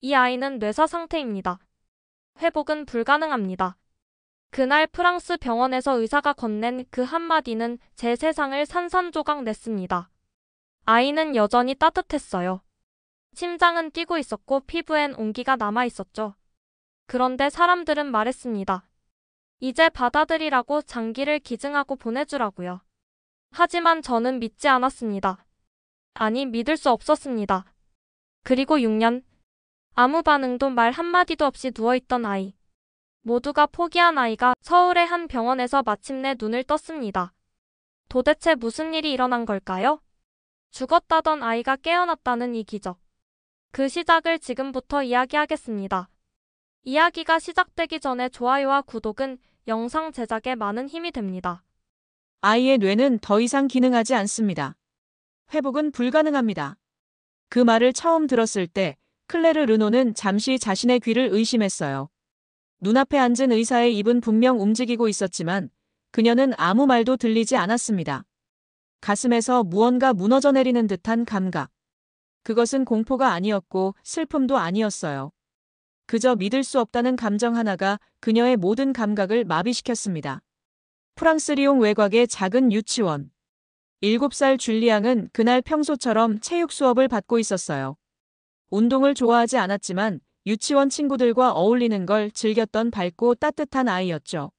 이 아이는 뇌사 상태입니다. 회복은 불가능합니다. 그날 프랑스 병원에서 의사가 건넨 그 한마디는 제 세상을 산산조각 냈습니다. 아이는 여전히 따뜻했어요. 심장은 뛰고 있었고 피부엔 온기가 남아 있었죠. 그런데 사람들은 말했습니다. 이제 받아들이라고 장기를 기증하고 보내주라고요. 하지만 저는 믿지 않았습니다. 아니, 믿을 수 없었습니다. 그리고 6년, 아무 반응도 말 한마디도 없이 누워있던 아이. 모두가 포기한 아이가 서울의 한 병원에서 마침내 눈을 떴습니다. 도대체 무슨 일이 일어난 걸까요? 죽었다던 아이가 깨어났다는 이 기적. 그 시작을 지금부터 이야기하겠습니다. 이야기가 시작되기 전에 좋아요와 구독은 영상 제작에 많은 힘이 됩니다. 아이의 뇌는 더 이상 기능하지 않습니다. 회복은 불가능합니다. 그 말을 처음 들었을 때 클레르 르노는 잠시 자신의 귀를 의심했어요. 눈앞에 앉은 의사의 입은 분명 움직이고 있었지만 그녀는 아무 말도 들리지 않았습니다. 가슴에서 무언가 무너져 내리는 듯한 감각. 그것은 공포가 아니었고 슬픔도 아니었어요. 그저 믿을 수 없다는 감정 하나가 그녀의 모든 감각을 마비시켰습니다. 프랑스 리옹 외곽의 작은 유치원. 7살 줄리앙은 그날 평소처럼 체육 수업을 받고 있었어요. 운동을 좋아하지 않았지만 유치원 친구들과 어울리는 걸 즐겼던 밝고 따뜻한 아이였죠.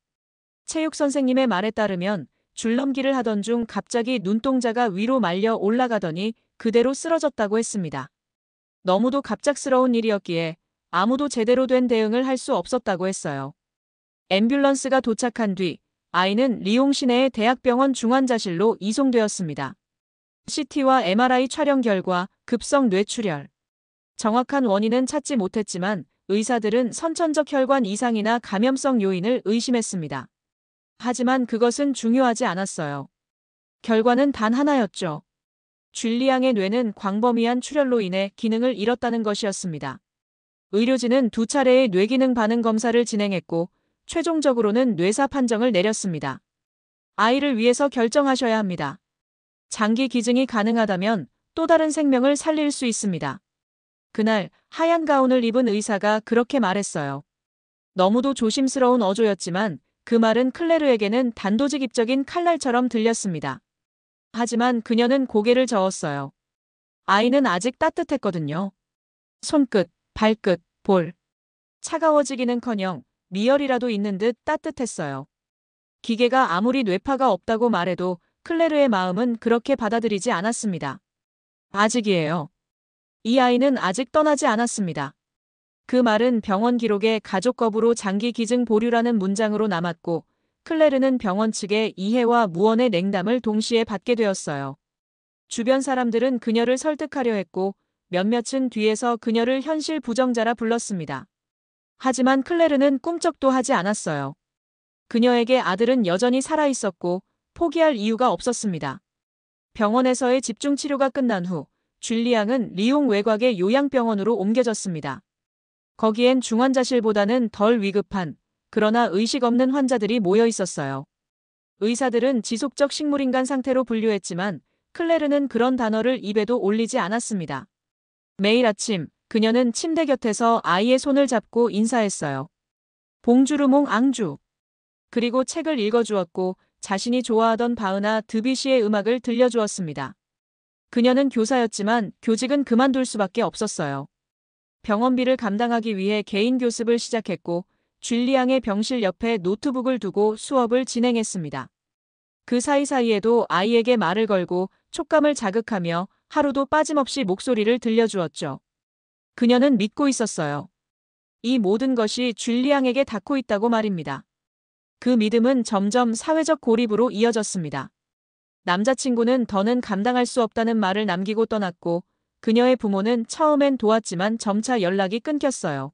체육 선생님의 말에 따르면 줄넘기를 하던 중 갑자기 눈동자가 위로 말려 올라가더니 그대로 쓰러졌다고 했습니다. 너무도 갑작스러운 일이었기에 아무도 제대로 된 대응을 할 수 없었다고 했어요. 앰뷸런스가 도착한 뒤 아이는 리옹 시내의 대학병원 중환자실로 이송되었습니다. CT와 MRI 촬영 결과 급성 뇌출혈. 정확한 원인은 찾지 못했지만 의사들은 선천적 혈관 이상이나 감염성 요인을 의심했습니다. 하지만 그것은 중요하지 않았어요. 결과는 단 하나였죠. 줄리앙의 뇌는 광범위한 출혈로 인해 기능을 잃었다는 것이었습니다. 의료진은 2차례의 뇌기능 반응 검사를 진행했고 최종적으로는 뇌사 판정을 내렸습니다. 아이를 위해서 결정하셔야 합니다. 장기 기증이 가능하다면 또 다른 생명을 살릴 수 있습니다. 그날 하얀 가운을 입은 의사가 그렇게 말했어요. 너무도 조심스러운 어조였지만 그 말은 클레르에게는 단도직입적인 칼날처럼 들렸습니다. 하지만 그녀는 고개를 저었어요. 아이는 아직 따뜻했거든요. 손끝, 발끝, 볼. 차가워지기는커녕 미열이라도 있는 듯 따뜻했어요. 기계가 아무리 뇌파가 없다고 말해도 클레르의 마음은 그렇게 받아들이지 않았습니다. 아직이에요. 이 아이는 아직 떠나지 않았습니다. 그 말은 병원 기록에 가족 거부로 장기 기증 보류라는 문장으로 남았고 클레르는 병원 측의 이해와 무언의 냉담을 동시에 받게 되었어요. 주변 사람들은 그녀를 설득하려 했고 몇몇은 뒤에서 그녀를 현실 부정자라 불렀습니다. 하지만 클레르는 꿈쩍도 하지 않았어요. 그녀에게 아들은 여전히 살아있었고 포기할 이유가 없었습니다. 병원에서의 집중 치료가 끝난 후 줄리앙은 리옹 외곽의 요양병원으로 옮겨졌습니다. 거기엔 중환자실보다는 덜 위급한 그러나 의식 없는 환자들이 모여 있었어요. 의사들은 지속적 식물인간 상태로 분류했지만 클레르는 그런 단어를 입에도 올리지 않았습니다. 매일 아침 그녀는 침대 곁에서 아이의 손을 잡고 인사했어요. 봉주르몽 앙주. 그리고 책을 읽어주었고 자신이 좋아하던 바흐나 드뷔시의 음악을 들려주었습니다. 그녀는 교사였지만 교직은 그만둘 수밖에 없었어요. 병원비를 감당하기 위해 개인 교습을 시작했고 줄리앙의 병실 옆에 노트북을 두고 수업을 진행했습니다. 그 사이사이에도 아이에게 말을 걸고 촉감을 자극하며 하루도 빠짐없이 목소리를 들려주었죠. 그녀는 믿고 있었어요. 이 모든 것이 줄리앙에게 닿고 있다고 말입니다. 그 믿음은 점점 사회적 고립으로 이어졌습니다. 남자친구는 더는 감당할 수 없다는 말을 남기고 떠났고 그녀의 부모는 처음엔 도왔지만 점차 연락이 끊겼어요.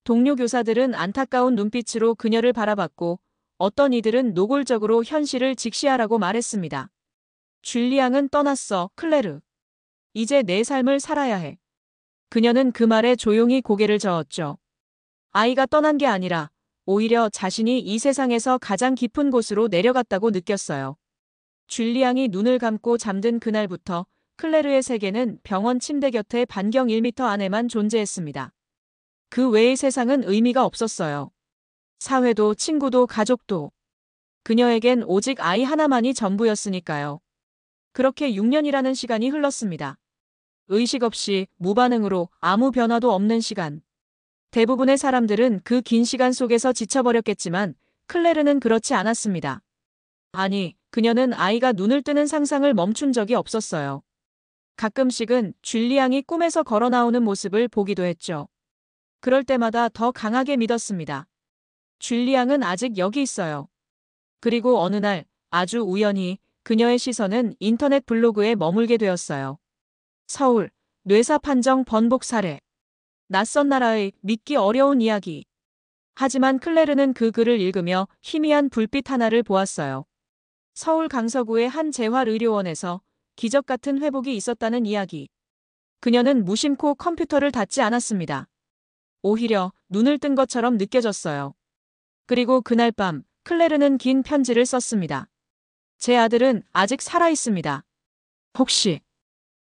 동료 교사들은 안타까운 눈빛으로 그녀를 바라봤고 어떤 이들은 노골적으로 현실을 직시하라고 말했습니다. 줄리앙은 떠났어, 클레르. 이제 내 삶을 살아야 해. 그녀는 그 말에 조용히 고개를 저었죠. 아이가 떠난 게 아니라 오히려 자신이 이 세상에서 가장 깊은 곳으로 내려갔다고 느꼈어요. 줄리앙이 눈을 감고 잠든 그날부터 클레르의 세계는 병원 침대 곁에 반경 1m 안에만 존재했습니다. 그 외의 세상은 의미가 없었어요. 사회도 친구도 가족도. 그녀에겐 오직 아이 하나만이 전부였으니까요. 그렇게 6년이라는 시간이 흘렀습니다. 의식 없이 무반응으로 아무 변화도 없는 시간. 대부분의 사람들은 그 긴 시간 속에서 지쳐버렸겠지만 클레르는 그렇지 않았습니다. 아니, 그녀는 아이가 눈을 뜨는 상상을 멈춘 적이 없었어요. 가끔씩은 줄리앙이 꿈에서 걸어 나오는 모습을 보기도 했죠. 그럴 때마다 더 강하게 믿었습니다. 줄리앙은 아직 여기 있어요. 그리고 어느 날 아주 우연히 그녀의 시선은 인터넷 블로그에 머물게 되었어요. 서울, 뇌사 판정 번복 사례. 낯선 나라의 믿기 어려운 이야기. 하지만 클레르는 그 글을 읽으며 희미한 불빛 하나를 보았어요. 서울 강서구의 한 재활의료원에서 기적 같은 회복이 있었다는 이야기. 그녀는 무심코 컴퓨터를 닫지 않았습니다. 오히려 눈을 뜬 것처럼 느껴졌어요. 그리고 그날 밤 클레르는 긴 편지를 썼습니다. 제 아들은 아직 살아 있습니다. 혹시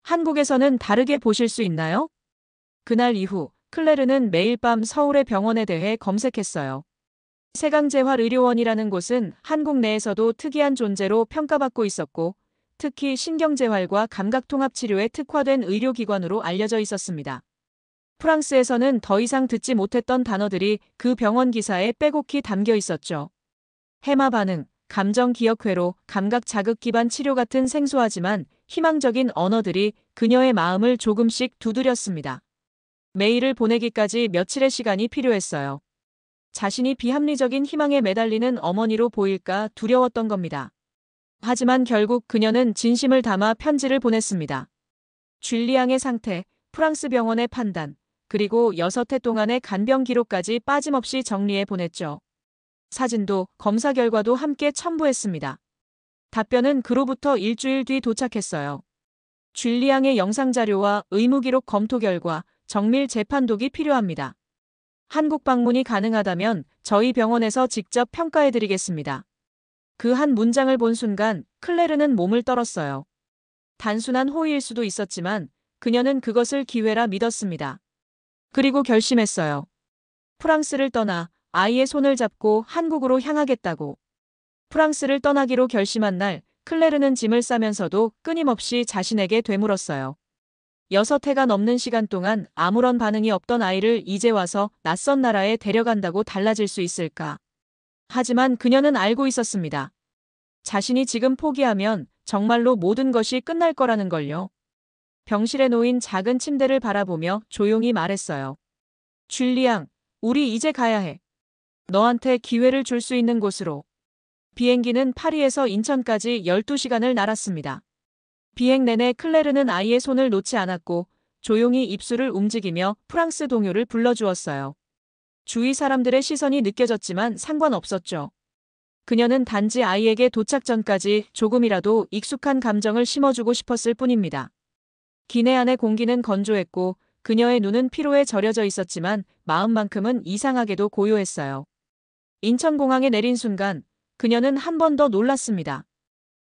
한국에서는 다르게 보실 수 있나요? 그날 이후 클레르는 매일 밤 서울의 병원에 대해 검색했어요. 세강재활의료원이라는 곳은 한국 내에서도 특이한 존재로 평가받고 있었고, 특히 신경재활과 감각통합치료에 특화된 의료기관으로 알려져 있었습니다. 프랑스에서는 더 이상 듣지 못했던 단어들이 그 병원 기사에 빼곡히 담겨 있었죠. 해마 반응, 감정기억회로, 감각자극 기반 치료 같은 생소하지만 희망적인 언어들이 그녀의 마음을 조금씩 두드렸습니다. 메일을 보내기까지 며칠의 시간이 필요했어요. 자신이 비합리적인 희망에 매달리는 어머니로 보일까 두려웠던 겁니다. 하지만 결국 그녀는 진심을 담아 편지를 보냈습니다. 줄리앙의 상태, 프랑스 병원의 판단, 그리고 6해 동안의 간병 기록까지 빠짐없이 정리해 보냈죠. 사진도 검사 결과도 함께 첨부했습니다. 답변은 그로부터 일주일 뒤 도착했어요. 줄리앙의 영상자료와 의무기록 검토 결과 정밀 재판독이 필요합니다. 한국 방문이 가능하다면 저희 병원에서 직접 평가해드리겠습니다. 그 한 문장을 본 순간 클레르는 몸을 떨었어요. 단순한 호의일 수도 있었지만 그녀는 그것을 기회라 믿었습니다. 그리고 결심했어요. 프랑스를 떠나 아이의 손을 잡고 한국으로 향하겠다고. 프랑스를 떠나기로 결심한 날 클레르는 짐을 싸면서도 끊임없이 자신에게 되물었어요. 6해가 넘는 시간 동안 아무런 반응이 없던 아이를 이제 와서 낯선 나라에 데려간다고 달라질 수 있을까? 하지만 그녀는 알고 있었습니다. 자신이 지금 포기하면 정말로 모든 것이 끝날 거라는 걸요. 병실에 놓인 작은 침대를 바라보며 조용히 말했어요. 줄리앙, 우리 이제 가야 해. 너한테 기회를 줄 수 있는 곳으로. 비행기는 파리에서 인천까지 12시간을 날았습니다. 비행 내내 클레르는 아이의 손을 놓지 않았고 조용히 입술을 움직이며 프랑스 동요를 불러주었어요. 주위 사람들의 시선이 느껴졌지만 상관없었죠. 그녀는 단지 아이에게 도착 전까지 조금이라도 익숙한 감정을 심어주고 싶었을 뿐입니다. 기내 안의 공기는 건조했고 그녀의 눈은 피로에 절여져 있었지만 마음만큼은 이상하게도 고요했어요. 인천공항에 내린 순간 그녀는 한 번 더 놀랐습니다.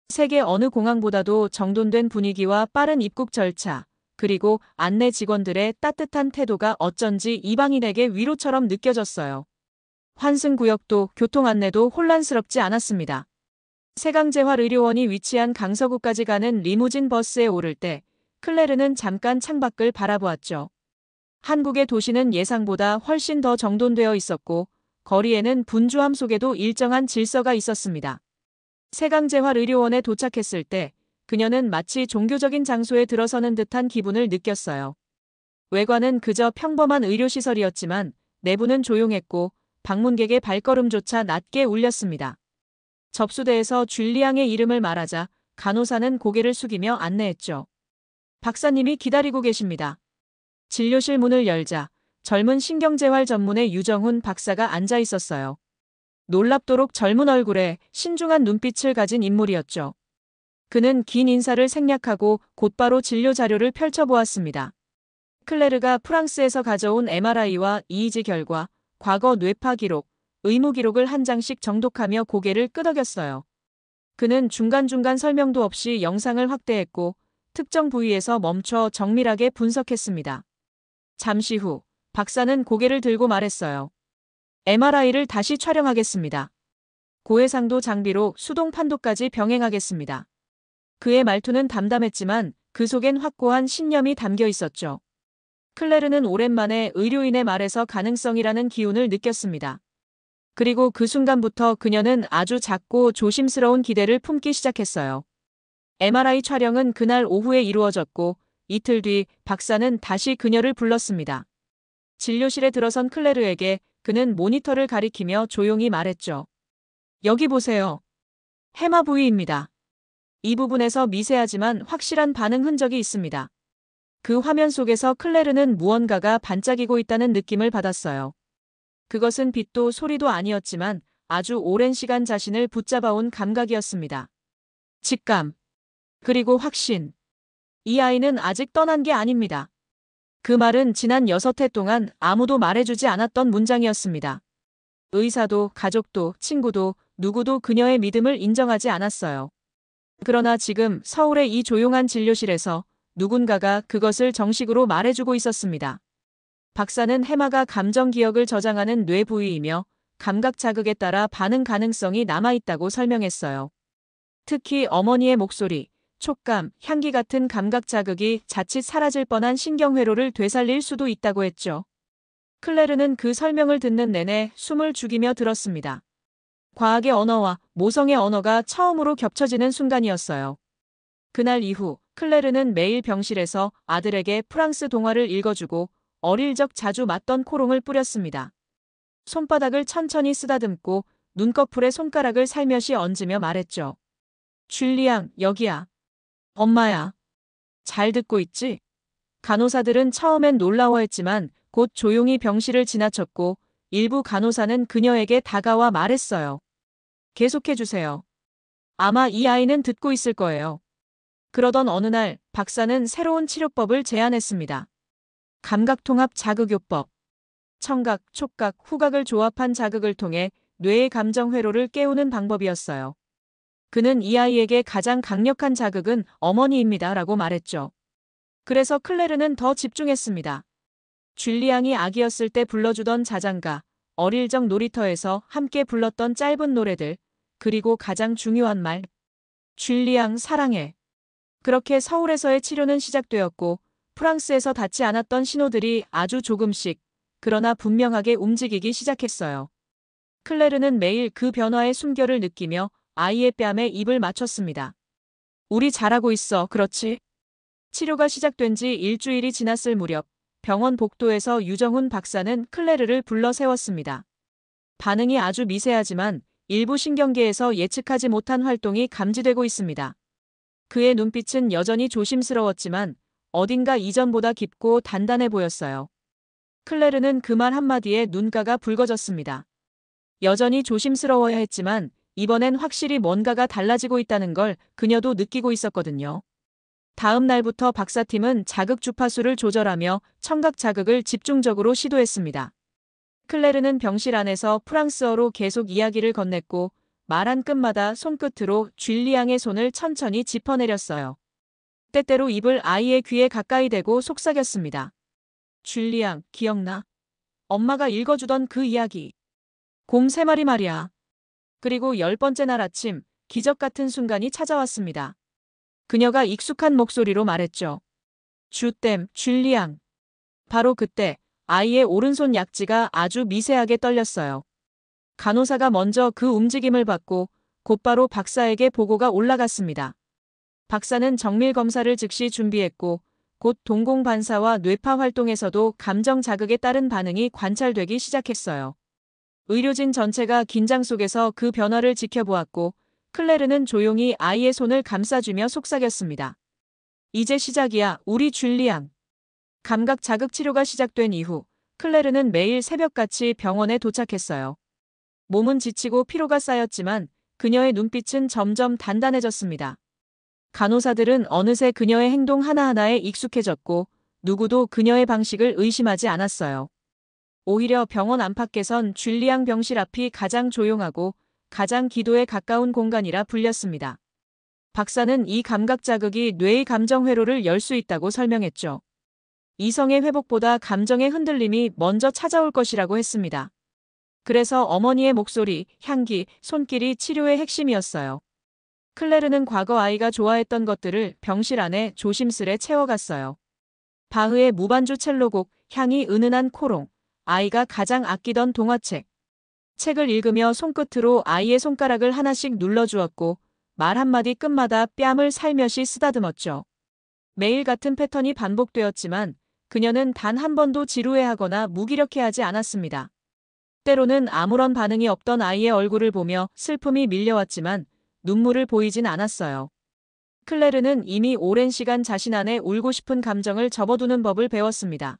세계 어느 공항보다도 정돈된 분위기와 빠른 입국 절차, 그리고 안내 직원들의 따뜻한 태도가 어쩐지 이방인에게 위로처럼 느껴졌어요. 환승구역도 교통 안내도 혼란스럽지 않았습니다. 세강재활의료원이 위치한 강서구까지 가는 리무진 버스에 오를 때 클레르는 잠깐 창밖을 바라보았죠. 한국의 도시는 예상보다 훨씬 더 정돈되어 있었고 거리에는 분주함 속에도 일정한 질서가 있었습니다. 세강재활의료원에 도착했을 때 그녀는 마치 종교적인 장소에 들어서는 듯한 기분을 느꼈어요. 외관은 그저 평범한 의료시설이었지만 내부는 조용했고 방문객의 발걸음조차 낮게 울렸습니다. 접수대에서 줄리앙의 이름을 말하자 간호사는 고개를 숙이며 안내했죠. 박사님이 기다리고 계십니다. 진료실 문을 열자 젊은 신경재활 전문의 유정훈 박사가 앉아 있었어요. 놀랍도록 젊은 얼굴에 신중한 눈빛을 가진 인물이었죠. 그는 긴 인사를 생략하고 곧바로 진료 자료를 펼쳐보았습니다. 클레르가 프랑스에서 가져온 MRI와 EEG 결과, 과거 뇌파 기록, 의무 기록을 한 장씩 정독하며 고개를 끄덕였어요. 그는 중간중간 설명도 없이 영상을 확대했고 특정 부위에서 멈춰 정밀하게 분석했습니다. 잠시 후 박사는 고개를 들고 말했어요. MRI를 다시 촬영하겠습니다. 고해상도 장비로 수동 판도까지 병행하겠습니다. 그의 말투는 담담했지만 그 속엔 확고한 신념이 담겨 있었죠. 클레르는 오랜만에 의료인의 말에서 가능성이라는 기운을 느꼈습니다. 그리고 그 순간부터 그녀는 아주 작고 조심스러운 기대를 품기 시작했어요. MRI 촬영은 그날 오후에 이루어졌고 이틀 뒤 박사는 다시 그녀를 불렀습니다. 진료실에 들어선 클레르에게 그는 모니터를 가리키며 조용히 말했죠. 여기 보세요. 해마 부위입니다. 이 부분에서 미세하지만 확실한 반응 흔적이 있습니다. 그 화면 속에서 클레르는 무언가가 반짝이고 있다는 느낌을 받았어요. 그것은 빛도 소리도 아니었지만 아주 오랜 시간 자신을 붙잡아온 감각이었습니다. 직감. 그리고 확신. 이 아이는 아직 떠난 게 아닙니다. 그 말은 지난 6해 동안 아무도 말해주지 않았던 문장이었습니다. 의사도 가족도 친구도 누구도 그녀의 믿음을 인정하지 않았어요. 그러나 지금 서울의 이 조용한 진료실에서 누군가가 그것을 정식으로 말해주고 있었습니다. 박사는 해마가 감정 기억을 저장하는 뇌 부위이며 감각 자극에 따라 반응 가능성이 남아있다고 설명했어요. 특히 어머니의 목소리, 촉감, 향기 같은 감각 자극이 자칫 사라질 뻔한 신경회로를 되살릴 수도 있다고 했죠. 클레르는 그 설명을 듣는 내내 숨을 죽이며 들었습니다. 과학의 언어와 모성의 언어가 처음으로 겹쳐지는 순간이었어요. 그날 이후 클레르는 매일 병실에서 아들에게 프랑스 동화를 읽어주고 어릴 적 자주 맞던 코롱을 뿌렸습니다. 손바닥을 천천히 쓰다듬고 눈꺼풀에 손가락을 살며시 얹으며 말했죠. 줄리앙, 여기야. 엄마야. 잘 듣고 있지? 간호사들은 처음엔 놀라워했지만 곧 조용히 병실을 지나쳤고 일부 간호사는 그녀에게 다가와 말했어요. 계속해주세요. 아마 이 아이는 듣고 있을 거예요. 그러던 어느 날 박사는 새로운 치료법을 제안했습니다. 감각통합 자극요법. 청각, 촉각, 후각을 조합한 자극을 통해 뇌의 감정 회로를 깨우는 방법이었어요. 그는 이 아이에게 가장 강력한 자극은 어머니입니다 라고 말했죠. 그래서 클레르는 더 집중했습니다. 줄리앙이 아기였을 때 불러주던 자장가, 어릴 적 놀이터에서 함께 불렀던 짧은 노래들, 그리고 가장 중요한 말. 줄리앙 사랑해. 그렇게 서울에서의 치료는 시작되었고 프랑스에서 닿지 않았던 신호들이 아주 조금씩, 그러나 분명하게 움직이기 시작했어요. 클레르는 매일 그 변화의 숨결을 느끼며 아이의 뺨에 입을 맞췄습니다. 우리 잘하고 있어, 그렇지? 치료가 시작된 지 일주일이 지났을 무렵 병원 복도에서 유정훈 박사는 클레르를 불러 세웠습니다. 반응이 아주 미세하지만 일부 신경계에서 예측하지 못한 활동이 감지되고 있습니다. 그의 눈빛은 여전히 조심스러웠지만 어딘가 이전보다 깊고 단단해 보였어요. 클레르는 그 말 한마디에 눈가가 붉어졌습니다. 여전히 조심스러워야 했지만 이번엔 확실히 뭔가가 달라지고 있다는 걸 그녀도 느끼고 있었거든요. 다음 날부터 박사팀은 자극 주파수를 조절하며 청각 자극을 집중적으로 시도했습니다. 클레르는 병실 안에서 프랑스어로 계속 이야기를 건넸고 말한 끝마다 손끝으로 줄리앙의 손을 천천히 짚어내렸어요. 때때로 입을 아이의 귀에 가까이 대고 속삭였습니다. 줄리앙, 기억나? 엄마가 읽어주던 그 이야기. 곰 3마리 말이야. 그리고 10번째 날 아침, 기적 같은 순간이 찾아왔습니다. 그녀가 익숙한 목소리로 말했죠. 주댐, 줄리앙. 바로 그때 아이의 오른손 약지가 아주 미세하게 떨렸어요. 간호사가 먼저 그 움직임을 받고 곧바로 박사에게 보고가 올라갔습니다. 박사는 정밀 검사를 즉시 준비했고 곧 동공반사와 뇌파 활동에서도 감정 자극에 따른 반응이 관찰되기 시작했어요. 의료진 전체가 긴장 속에서 그 변화를 지켜보았고 클레르는 조용히 아이의 손을 감싸주며 속삭였습니다. 이제 시작이야, 우리 줄리앙. 감각 자극 치료가 시작된 이후 클레르는 매일 새벽같이 병원에 도착했어요. 몸은 지치고 피로가 쌓였지만 그녀의 눈빛은 점점 단단해졌습니다. 간호사들은 어느새 그녀의 행동 하나하나에 익숙해졌고 누구도 그녀의 방식을 의심하지 않았어요. 오히려 병원 안팎에선 줄리앙 병실 앞이 가장 조용하고 가장 기도에 가까운 공간이라 불렸습니다. 박사는 이 감각 자극이 뇌의 감정 회로를 열 수 있다고 설명했죠. 이성의 회복보다 감정의 흔들림이 먼저 찾아올 것이라고 했습니다. 그래서 어머니의 목소리, 향기, 손길이 치료의 핵심이었어요. 클레르는 과거 아이가 좋아했던 것들을 병실 안에 조심스레 채워갔어요. 바흐의 무반주 첼로곡, 향이 은은한 코롱, 아이가 가장 아끼던 동화책. 책을 읽으며 손끝으로 아이의 손가락을 하나씩 눌러주었고 말 한마디 끝마다 뺨을 살며시 쓰다듬었죠. 매일 같은 패턴이 반복되었지만 그녀는 단 한 번도 지루해하거나 무기력해하지 않았습니다. 때로는 아무런 반응이 없던 아이의 얼굴을 보며 슬픔이 밀려왔지만 눈물을 보이진 않았어요. 클레르는 이미 오랜 시간 자신 안에 울고 싶은 감정을 접어두는 법을 배웠습니다.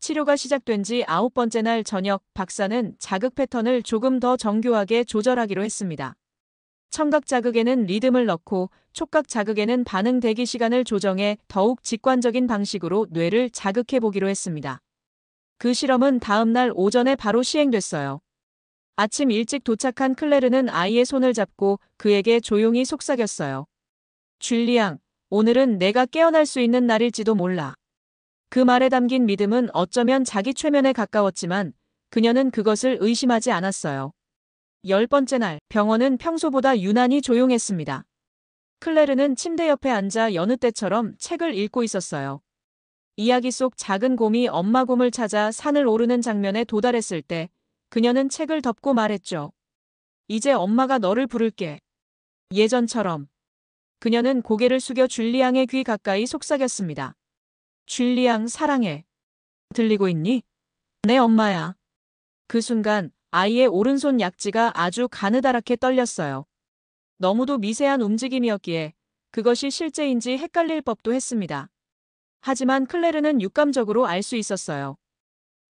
치료가 시작된 지 9번째 날 저녁, 박사는 자극 패턴을 조금 더 정교하게 조절하기로 했습니다. 청각 자극에는 리듬을 넣고 촉각 자극에는 반응 대기 시간을 조정해 더욱 직관적인 방식으로 뇌를 자극해 보기로 했습니다. 그 실험은 다음 날 오전에 바로 시행됐어요. 아침 일찍 도착한 클레르는 아이의 손을 잡고 그에게 조용히 속삭였어요. 줄리앙, 오늘은 내가 깨어날 수 있는 날일지도 몰라. 그 말에 담긴 믿음은 어쩌면 자기 최면에 가까웠지만 그녀는 그것을 의심하지 않았어요. 10번째 날, 병원은 평소보다 유난히 조용했습니다. 클레르는 침대 옆에 앉아 여느 때처럼 책을 읽고 있었어요. 이야기 속 작은 곰이 엄마 곰을 찾아 산을 오르는 장면에 도달했을 때 그녀는 책을 덮고 말했죠. 이제 엄마가 너를 부를게. 예전처럼. 그녀는 고개를 숙여 줄리앙의 귀 가까이 속삭였습니다. 줄리앙, 사랑해. 들리고 있니? 내 엄마야. 그 순간 아이의 오른손 약지가 아주 가느다랗게 떨렸어요. 너무도 미세한 움직임이었기에 그것이 실제인지 헷갈릴 법도 했습니다. 하지만 클레르는 육감적으로 알 수 있었어요.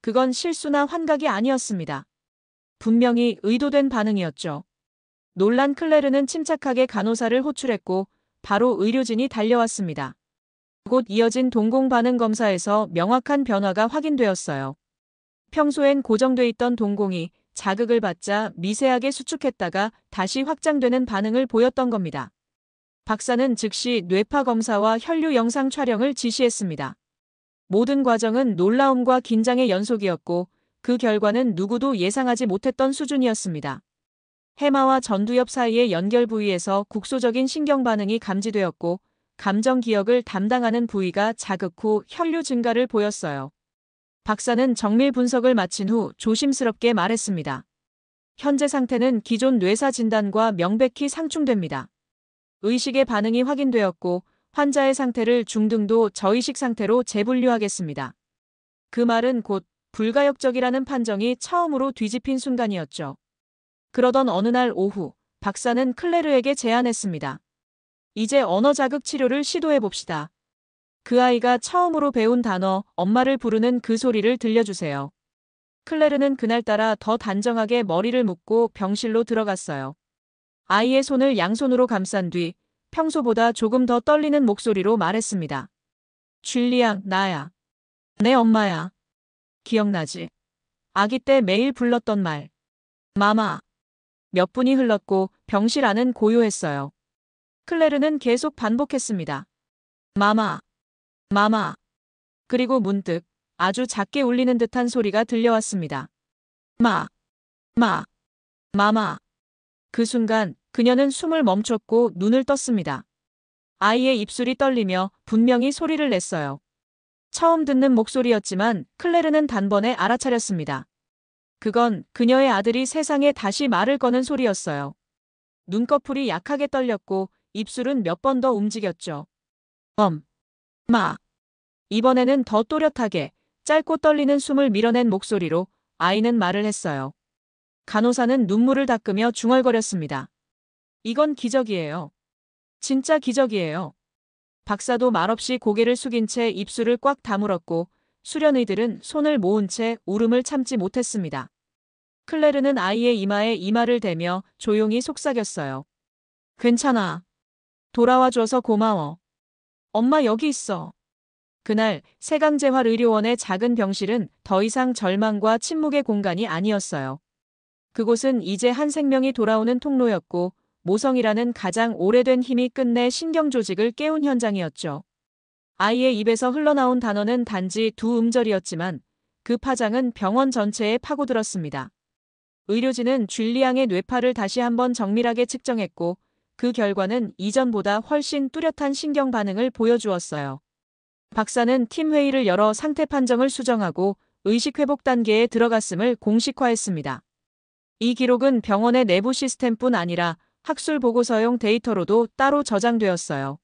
그건 실수나 환각이 아니었습니다. 분명히 의도된 반응이었죠. 놀란 클레르는 침착하게 간호사를 호출했고 바로 의료진이 달려왔습니다. 곧 이어진 동공 반응 검사에서 명확한 변화가 확인되었어요. 평소엔 고정돼 있던 동공이 자극을 받자 미세하게 수축했다가 다시 확장되는 반응을 보였던 겁니다. 박사는 즉시 뇌파 검사와 혈류 영상 촬영을 지시했습니다. 모든 과정은 놀라움과 긴장의 연속이었고 그 결과는 누구도 예상하지 못했던 수준이었습니다. 해마와 전두엽 사이의 연결 부위에서 국소적인 신경 반응이 감지되었고 감정 기억을 담당하는 부위가 자극 후 혈류 증가를 보였어요. 박사는 정밀 분석을 마친 후 조심스럽게 말했습니다. 현재 상태는 기존 뇌사 진단과 명백히 상충됩니다. 의식의 반응이 확인되었고 환자의 상태를 중등도 저의식 상태로 재분류하겠습니다. 그 말은 곧 불가역적이라는 판정이 처음으로 뒤집힌 순간이었죠. 그러던 어느 날 오후, 박사는 클레르에게 제안했습니다. 이제 언어 자극 치료를 시도해 봅시다. 그 아이가 처음으로 배운 단어, 엄마를 부르는 그 소리를 들려주세요. 클레르는 그날따라 더 단정하게 머리를 묶고 병실로 들어갔어요. 아이의 손을 양손으로 감싼 뒤 평소보다 조금 더 떨리는 목소리로 말했습니다. 줄리앙, 나야. 내 엄마야. 기억나지? 아기 때 매일 불렀던 말. 마마. 몇 분이 흘렀고 병실 안은 고요했어요. 클레르는 계속 반복했습니다. 마마. 마마. 그리고 문득 아주 작게 울리는 듯한 소리가 들려왔습니다. 마. 마마. 그 순간 그녀는 숨을 멈췄고 눈을 떴습니다. 아이의 입술이 떨리며 분명히 소리를 냈어요. 처음 듣는 목소리였지만 클레르는 단번에 알아차렸습니다. 그건 그녀의 아들이 세상에 다시 말을 거는 소리였어요. 눈꺼풀이 약하게 떨렸고 입술은 몇 번 더 움직였죠. 마. 이번에는 더 또렷하게 짧고 떨리는 숨을 밀어낸 목소리로 아이는 말을 했어요. 간호사는 눈물을 닦으며 중얼거렸습니다. 이건 기적이에요. 진짜 기적이에요. 박사도 말없이 고개를 숙인 채 입술을 꽉 다물었고 수련의들은 손을 모은 채 울음을 참지 못했습니다. 클레르는 아이의 이마에 이마를 대며 조용히 속삭였어요. 괜찮아. 돌아와줘서 고마워. 엄마 여기 있어. 그날 세강재활의료원의 작은 병실은 더 이상 절망과 침묵의 공간이 아니었어요. 그곳은 이제 한 생명이 돌아오는 통로였고 모성이라는 가장 오래된 힘이 끝내 신경 조직을 깨운 현장이었죠. 아이의 입에서 흘러나온 단어는 단지 두 음절이었지만 그 파장은 병원 전체에 파고들었습니다. 의료진은 줄리앙의 뇌파를 다시 한번 정밀하게 측정했고 그 결과는 이전보다 훨씬 뚜렷한 신경 반응을 보여주었어요. 박사는 팀 회의를 열어 상태 판정을 수정하고 의식 회복 단계에 들어갔음을 공식화했습니다. 이 기록은 병원의 내부 시스템뿐 아니라 학술 보고서용 데이터로도 따로 저장되었어요.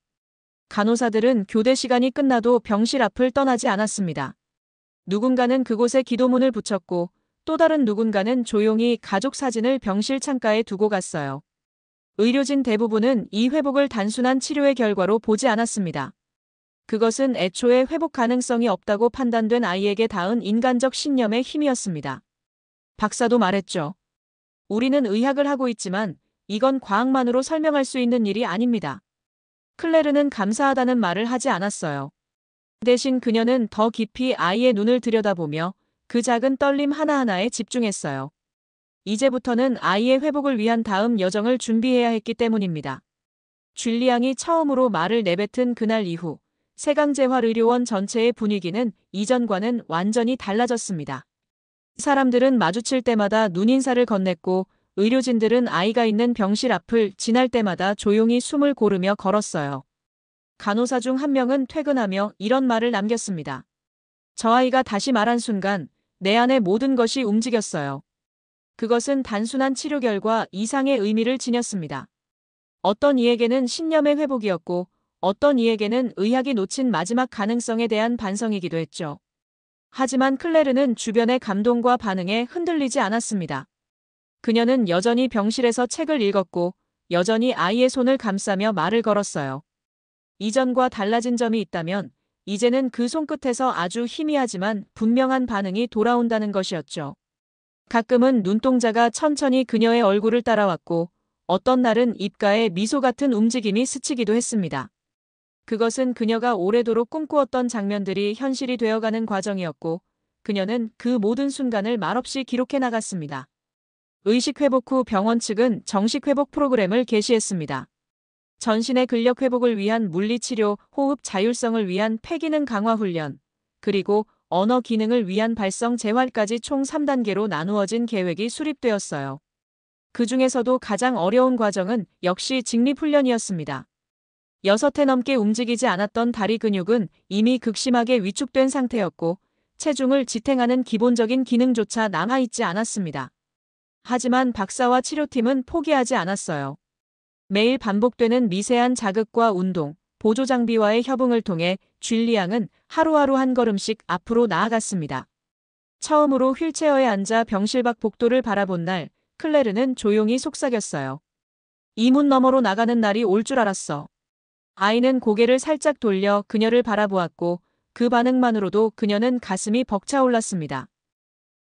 간호사들은 교대 시간이 끝나도 병실 앞을 떠나지 않았습니다. 누군가는 그곳에 기도문을 붙였고 또 다른 누군가는 조용히 가족 사진을 병실 창가에 두고 갔어요. 의료진 대부분은 이 회복을 단순한 치료의 결과로 보지 않았습니다. 그것은 애초에 회복 가능성이 없다고 판단된 아이에게 닿은 인간적 신념의 힘이었습니다. 박사도 말했죠. 우리는 의학을 하고 있지만 이건 과학만으로 설명할 수 있는 일이 아닙니다. 클레르는 감사하다는 말을 하지 않았어요. 대신 그녀는 더 깊이 아이의 눈을 들여다보며 그 작은 떨림 하나하나에 집중했어요. 이제부터는 아이의 회복을 위한 다음 여정을 준비해야 했기 때문입니다. 줄리앙이 처음으로 말을 내뱉은 그날 이후 세강재활의료원 전체의 분위기는 이전과는 완전히 달라졌습니다. 사람들은 마주칠 때마다 눈인사를 건넸고 의료진들은 아이가 있는 병실 앞을 지날 때마다 조용히 숨을 고르며 걸었어요. 간호사 중 한 명은 퇴근하며 이런 말을 남겼습니다. 저 아이가 다시 말한 순간 내 안의 모든 것이 움직였어요. 그것은 단순한 치료 결과 이상의 의미를 지녔습니다. 어떤 이에게는 신념의 회복이었고 어떤 이에게는 의학이 놓친 마지막 가능성에 대한 반성이기도 했죠. 하지만 클레르는 주변의 감동과 반응에 흔들리지 않았습니다. 그녀는 여전히 병실에서 책을 읽었고 여전히 아이의 손을 감싸며 말을 걸었어요. 이전과 달라진 점이 있다면 이제는 그 손끝에서 아주 희미하지만 분명한 반응이 돌아온다는 것이었죠. 가끔은 눈동자가 천천히 그녀의 얼굴을 따라왔고 어떤 날은 입가에 미소 같은 움직임이 스치기도 했습니다. 그것은 그녀가 오래도록 꿈꾸었던 장면들이 현실이 되어가는 과정이었고 그녀는 그 모든 순간을 말없이 기록해 나갔습니다. 의식 회복 후 병원 측은 정식 회복 프로그램을 개시했습니다. 전신의 근력 회복을 위한 물리치료, 호흡 자율성을 위한 폐기능 강화 훈련, 그리고 언어 기능을 위한 발성 재활까지 총 3단계로 나누어진 계획이 수립되었어요. 그 중에서도 가장 어려운 과정은 역시 직립훈련이었습니다. 6회 넘게 움직이지 않았던 다리 근육은 이미 극심하게 위축된 상태였고 체중을 지탱하는 기본적인 기능조차 남아있지 않았습니다. 하지만 박사와 치료팀은 포기하지 않았어요. 매일 반복되는 미세한 자극과 운동, 보조 장비와의 협응을 통해 줄리앙은 하루하루 한 걸음씩 앞으로 나아갔습니다. 처음으로 휠체어에 앉아 병실 밖 복도를 바라본 날, 클레르는 조용히 속삭였어요. 이 문 너머로 나가는 날이 올 줄 알았어. 아이는 고개를 살짝 돌려 그녀를 바라보았고 그 반응만으로도 그녀는 가슴이 벅차올랐습니다.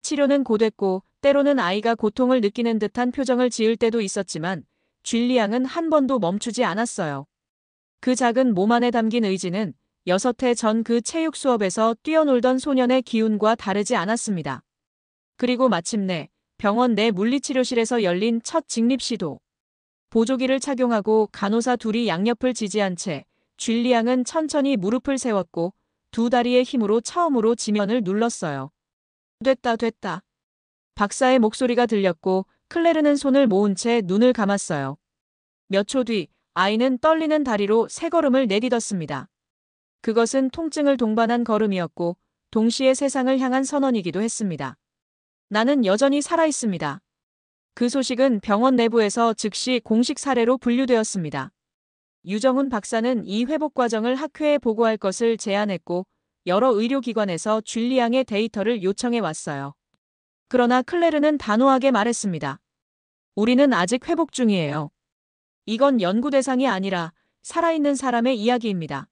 치료는 고됐고 때로는 아이가 고통을 느끼는 듯한 표정을 지을 때도 있었지만 줄리앙은 한 번도 멈추지 않았어요. 그 작은 몸 안에 담긴 의지는 6해 전 그 체육 수업에서 뛰어놀던 소년의 기운과 다르지 않았습니다. 그리고 마침내 병원 내 물리치료실에서 열린 첫 직립 시도. 보조기를 착용하고 간호사 둘이 양옆을 지지한 채 줄리앙은 천천히 무릎을 세웠고 두 다리의 힘으로 처음으로 지면을 눌렀어요. 됐다. 박사의 목소리가 들렸고 클레르는 손을 모은 채 눈을 감았어요. 몇 초 뒤 아이는 떨리는 다리로 세 걸음을 내딛었습니다. 그것은 통증을 동반한 걸음이었고 동시에 세상을 향한 선언이기도 했습니다. 나는 여전히 살아있습니다. 그 소식은 병원 내부에서 즉시 공식 사례로 분류되었습니다. 유정훈 박사는 이 회복 과정을 학회에 보고할 것을 제안했고 여러 의료기관에서 줄리앙의 데이터를 요청해 왔어요. 그러나 클레르는 단호하게 말했습니다. 우리는 아직 회복 중이에요. 이건 연구 대상이 아니라 살아있는 사람의 이야기입니다.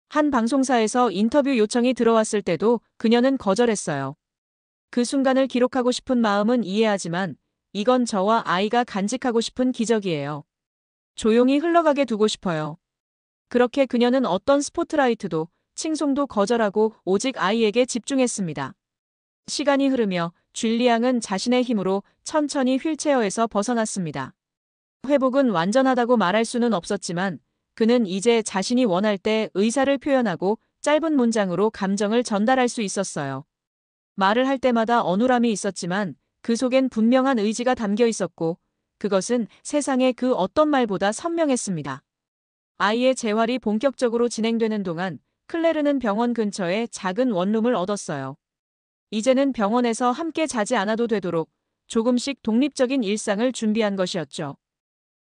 한 방송사에서 인터뷰 요청이 들어왔을 때도 그녀는 거절했어요. 그 순간을 기록하고 싶은 마음은 이해하지만 이건 저와 아이가 간직하고 싶은 기적이에요. 조용히 흘러가게 두고 싶어요. 그렇게 그녀는 어떤 스포트라이트도 칭송도 거절하고 오직 아이에게 집중했습니다. 시간이 흐르며 줄리앙은 자신의 힘으로 천천히 휠체어에서 벗어났습니다. 회복은 완전하다고 말할 수는 없었지만 그는 이제 자신이 원할 때 의사를 표현하고 짧은 문장으로 감정을 전달할 수 있었어요. 말을 할 때마다 어눌함이 있었지만 그 속엔 분명한 의지가 담겨 있었고 그것은 세상의 그 어떤 말보다 선명했습니다. 아이의 재활이 본격적으로 진행되는 동안 클레르는 병원 근처에 작은 원룸을 얻었어요. 이제는 병원에서 함께 자지 않아도 되도록 조금씩 독립적인 일상을 준비한 것이었죠.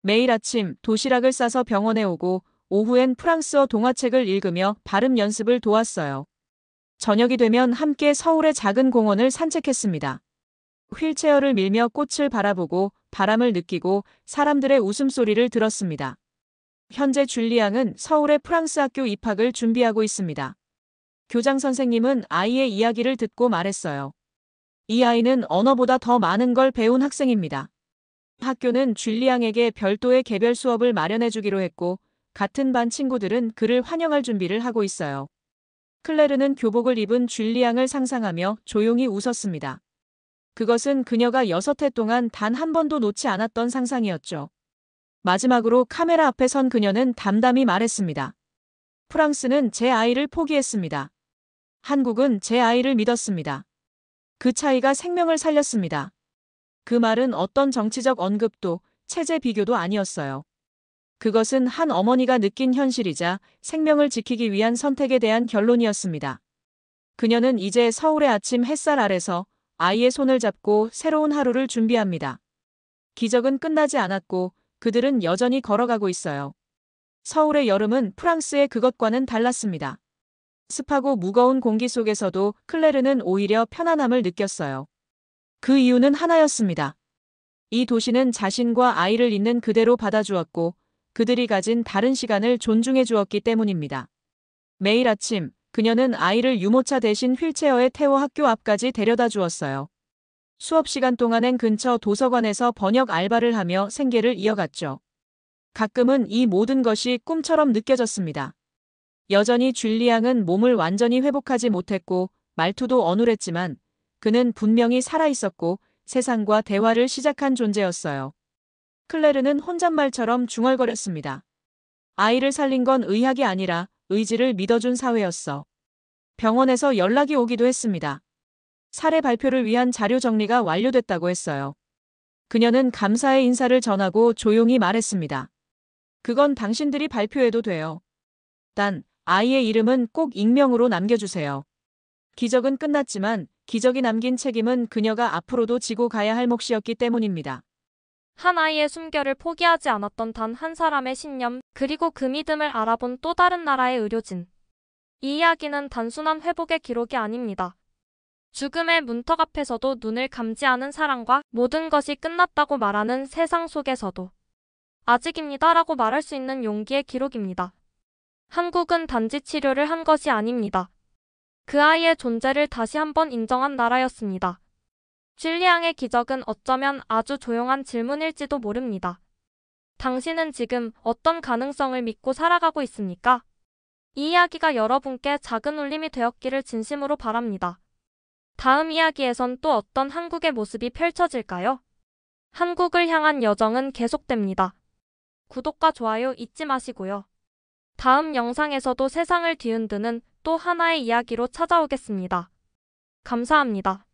매일 아침 도시락을 싸서 병원에 오고 오후엔 프랑스어 동화책을 읽으며 발음 연습을 도왔어요. 저녁이 되면 함께 서울의 작은 공원을 산책했습니다. 휠체어를 밀며 꽃을 바라보고 바람을 느끼고 사람들의 웃음소리를 들었습니다. 현재 줄리 양은 서울의 프랑스 학교 입학을 준비하고 있습니다. 교장 선생님은 아이의 이야기를 듣고 말했어요. 이 아이는 언어보다 더 많은 걸 배운 학생입니다. 학교는 줄리 양에게 별도의 개별 수업을 마련해 주기로 했고 같은 반 친구들은 그를 환영할 준비를 하고 있어요. 클레르는 교복을 입은 줄리 양을 상상하며 조용히 웃었습니다. 그것은 그녀가 6해 동안 단 한 번도 놓지 않았던 상상이었죠. 마지막으로 카메라 앞에 선 그녀는 담담히 말했습니다. 프랑스는 제 아이를 포기했습니다. 한국은 제 아이를 믿었습니다. 그 차이가 생명을 살렸습니다. 그 말은 어떤 정치적 언급도 체제 비교도 아니었어요. 그것은 한 어머니가 느낀 현실이자 생명을 지키기 위한 선택에 대한 결론이었습니다. 그녀는 이제 서울의 아침 햇살 아래서 아이의 손을 잡고 새로운 하루를 준비합니다. 기적은 끝나지 않았고 그들은 여전히 걸어가고 있어요. 서울의 여름은 프랑스의 그것과는 달랐습니다. 습하고 무거운 공기 속에서도 클레르는 오히려 편안함을 느꼈어요. 그 이유는 하나였습니다. 이 도시는 자신과 아이를 있는 그대로 받아주었고 그들이 가진 다른 시간을 존중해 주었기 때문입니다. 매일 아침 그녀는 아이를 유모차 대신 휠체어에 태워 학교 앞까지 데려다 주었어요. 수업 시간 동안엔 근처 도서관에서 번역 알바를 하며 생계를 이어갔죠. 가끔은 이 모든 것이 꿈처럼 느껴졌습니다. 여전히 줄리 양은 몸을 완전히 회복하지 못했고 말투도 어눌했지만 그는 분명히 살아있었고 세상과 대화를 시작한 존재였어요. 클레르는 혼잣말처럼 중얼거렸습니다. 아이를 살린 건 의학이 아니라 의지를 믿어준 사회였어. 병원에서 연락이 오기도 했습니다. 사례 발표를 위한 자료 정리가 완료됐다고 했어요. 그녀는 감사의 인사를 전하고 조용히 말했습니다. 그건 당신들이 발표해도 돼요. 단, 아이의 이름은 꼭 익명으로 남겨주세요. 기적은 끝났지만 기적이 남긴 책임은 그녀가 앞으로도 지고 가야 할 몫이었기 때문입니다. 한 아이의 숨결을 포기하지 않았던 단 한 사람의 신념, 그리고 그 믿음을 알아본 또 다른 나라의 의료진. 이 이야기는 단순한 회복의 기록이 아닙니다. 죽음의 문턱 앞에서도 눈을 감지 않은 사랑과 모든 것이 끝났다고 말하는 세상 속에서도 아직입니다라고 말할 수 있는 용기의 기록입니다. 한국은 단지 치료를 한 것이 아닙니다. 그 아이의 존재를 다시 한번 인정한 나라였습니다. 줄리 양의 기적은 어쩌면 아주 조용한 질문일지도 모릅니다. 당신은 지금 어떤 가능성을 믿고 살아가고 있습니까? 이 이야기가 여러분께 작은 울림이 되었기를 진심으로 바랍니다. 다음 이야기에선 또 어떤 한국의 모습이 펼쳐질까요? 한국을 향한 여정은 계속됩니다. 구독과 좋아요 잊지 마시고요. 다음 영상에서도 세상을 뒤흔드는 또 하나의 이야기로 찾아오겠습니다. 감사합니다.